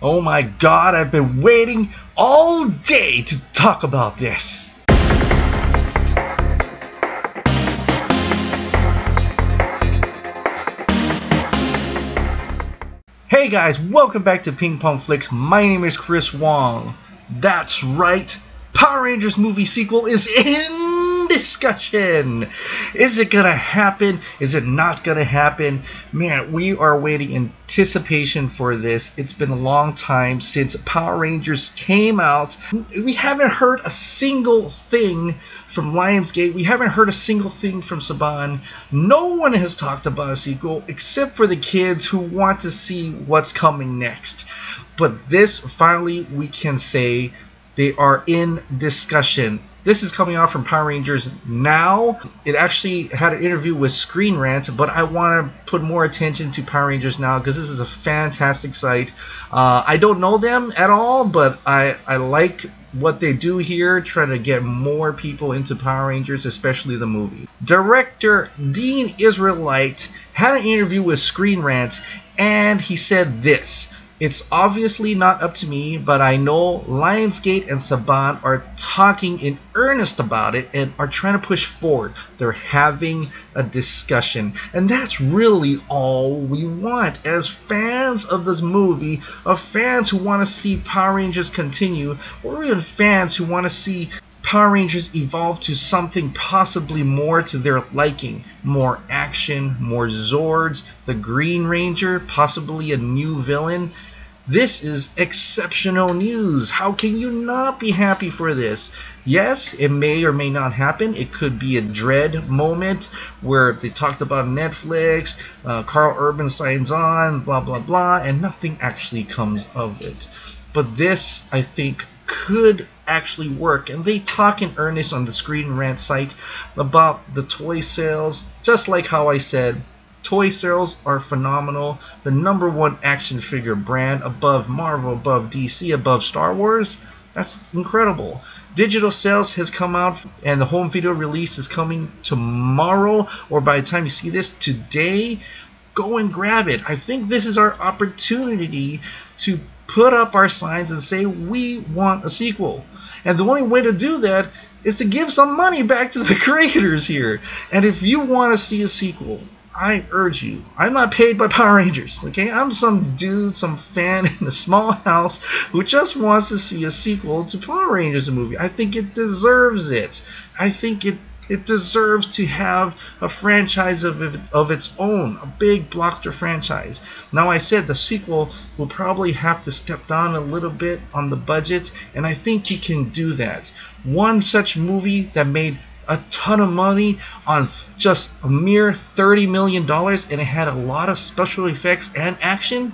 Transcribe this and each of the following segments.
Oh my god, I've been waiting all day to talk about this. Hey guys, welcome back to Ping Pong Flicks. My name is Chris Wong. That's right, Power Rangers movie sequel is in discussion. Is it gonna happen? Is it not gonna happen? Man, we are waiting in anticipation for this. It's been a long time since Power Rangers came out. We haven't heard a single thing from Lionsgate. We haven't heard a single thing from Saban. No one has talked about a sequel except for the kids who want to see what's coming next. But this, finally, we can say they are in discussion. This is coming out from Power Rangers Now. It actually had an interview with Screen Rant, but I want to put more attention to Power Rangers Now because this is a fantastic site. I don't know them at all, but I like what they do here, trying to get more people into Power Rangers, especially the movie. Director Dean Israelite had an interview with Screen Rant, and he said this: "It's obviously not up to me, but I know Lionsgate and Saban are talking in earnest about it and are trying to push forward. They're having a discussion." And that's really all we want as fans of this movie, of fans who want to see Power Rangers continue, or even fans who want to see Power Rangers evolve to something possibly more to their liking. More action, more Zords, the Green Ranger, possibly a new villain. This is exceptional news. How can you not be happy for this? Yes, it may or may not happen. It could be a dread moment where they talked about Netflix, Carl Urban signs on, blah blah blah, and nothing actually comes of it. But this, I think, could actually work, and they talk in earnest on the Screen Rant site about the toy sales. Just like how I said, toy sales are phenomenal. The #1 action figure brand, above Marvel, above DC, above Star Wars. That's incredible. Digital sales has come out, and the home video release is coming tomorrow, or by the time you see this, today. Go and grab it. I think this is our opportunity to put up our signs and say we want a sequel. And the only way to do that is to give some money back to the creators here. And if you want to see a sequel, I urge you. I'm not paid by Power Rangers, okay? I'm some dude, some fan in a small house who just wants to see a sequel to Power Rangers movie. I think it deserves it. I think it deserves to have a franchise of its own, a big blockbuster franchise. Now, I said the sequel will probably have to step down a little bit on the budget, and I think you can do that. One such movie that made a ton of money on just a mere $30 million, and it had a lot of special effects and action.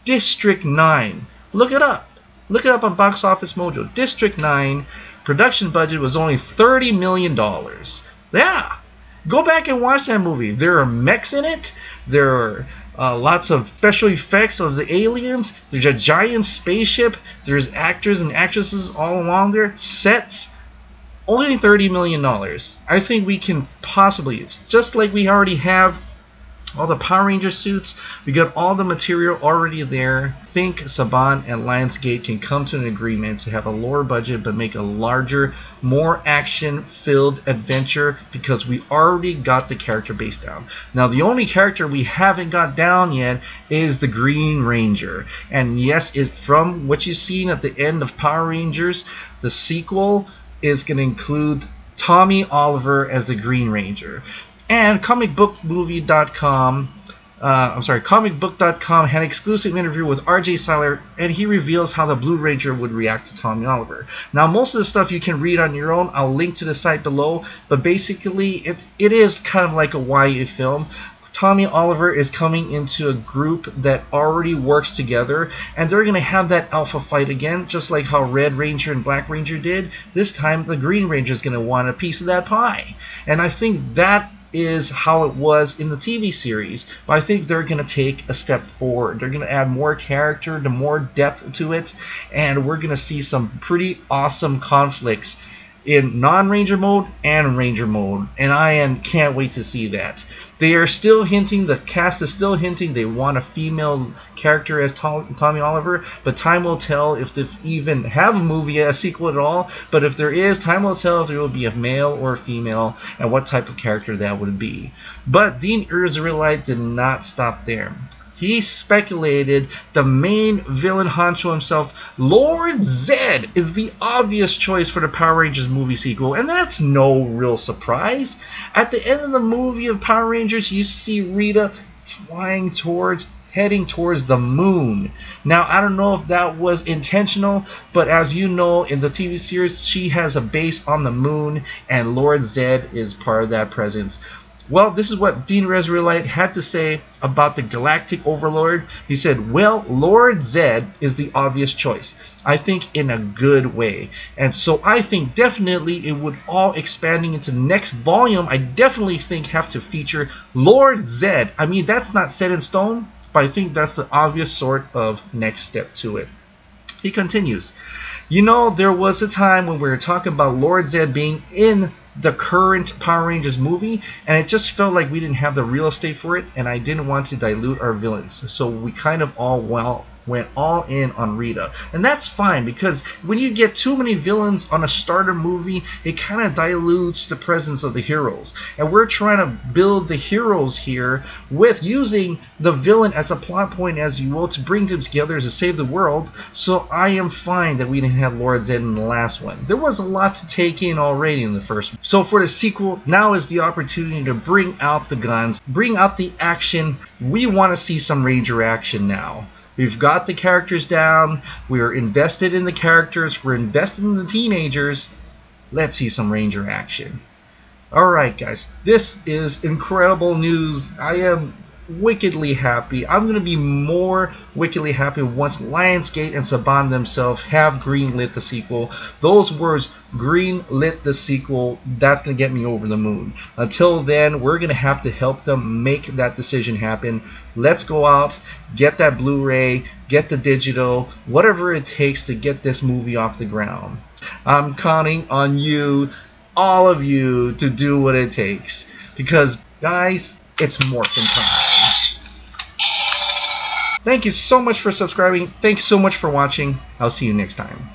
District 9. Look it up. Look it up on Box Office Mojo. District 9. Production budget was only $30 million. Yeah. Go back and watch that movie. There are mechs in it. There are lots of special effects of the aliens. There's a giant spaceship. There's actors and actresses all along there. Sets. Only $30 million. I think we can possibly, it's just like we already have all the Power Ranger suits. We got all the material already there. I think Saban and Lionsgate can come to an agreement to have a lower budget but make a larger, more action-filled adventure, because we already got the character base down. Now, the only character we haven't got down yet is the Green Ranger. And yes, from what you've seen at the end of Power Rangers, the sequel is going to include Tommy Oliver as the Green Ranger. And comicbook.com had an exclusive interview with RJ Cyler, and he reveals how the Blue Ranger would react to Tommy Oliver. Now, most of the stuff you can read on your own. I'll link to the site below, but basically it is kind of like a YA film. Tommy Oliver is coming into a group that already works together, and they're going to have that alpha fight again, just like how Red Ranger and Black Ranger did. This time the Green Ranger is going to want a piece of that pie, and I think that is how it was in the TV series, but I think they're going to take a step forward. They're going to add more character, more depth to it, and we're going to see some pretty awesome conflicts in non-Ranger mode and Ranger mode, and I can't wait to see that. They are still hinting, the cast is still hinting they want a female character as Tommy Oliver, but time will tell if they even have a movie, a sequel at all. But if there is, time will tell if there will be a male or a female and what type of character that would be. But Dean Israelite did not stop there. He speculated the main villain honcho himself, Lord Zedd, is the obvious choice for the Power Rangers movie sequel, and that's no real surprise. At the end of the movie of Power Rangers, you see Rita heading towards the moon. Now, I don't know if that was intentional, but as you know, in the TV series, she has a base on the moon, and Lord Zedd is part of that presence. Well, this is what Dean Israelite had to say about the Galactic Overlord. He said, well, Lord Zedd is the obvious choice. I think in a good way. And so I think definitely it would all expanding into next volume, I definitely think have to feature Lord Zedd. I mean, that's not set in stone, but I think that's the obvious sort of next step to it. He continues, you know, there was a time when we were talking about Lord Zedd being in the current Power Rangers movie, and it just felt like we didn't have the real estate for it, and I didn't want to dilute our villains, so we kind of went all in on Rita. And that's fine, because when you get too many villains on a starter movie, it kind of dilutes the presence of the heroes. And we're trying to build the heroes here with using the villain as a plot point, as you will, to bring them together to save the world. So I am fine that we didn't have Lord Zedd in the last one. There was a lot to take in already in the first one. So for the sequel, now is the opportunity to bring out the guns, bring out the action. We want to see some Ranger action now. We've got the characters down. We're invested in the characters. We're invested in the teenagers. Let's see some Ranger action. Alright guys, this is incredible news. I am wickedly happy. I'm going to be more wickedly happy once Lionsgate and Saban themselves have greenlit the sequel. Those words, greenlit the sequel, that's going to get me over the moon. Until then, we're going to have to help them make that decision happen. Let's go out, get that Blu-ray, get the digital, whatever it takes to get this movie off the ground. I'm counting on you, all of you, to do what it takes. Because, guys, it's morphin' time. Thank you so much for subscribing. Thanks so much for watching. I'll see you next time.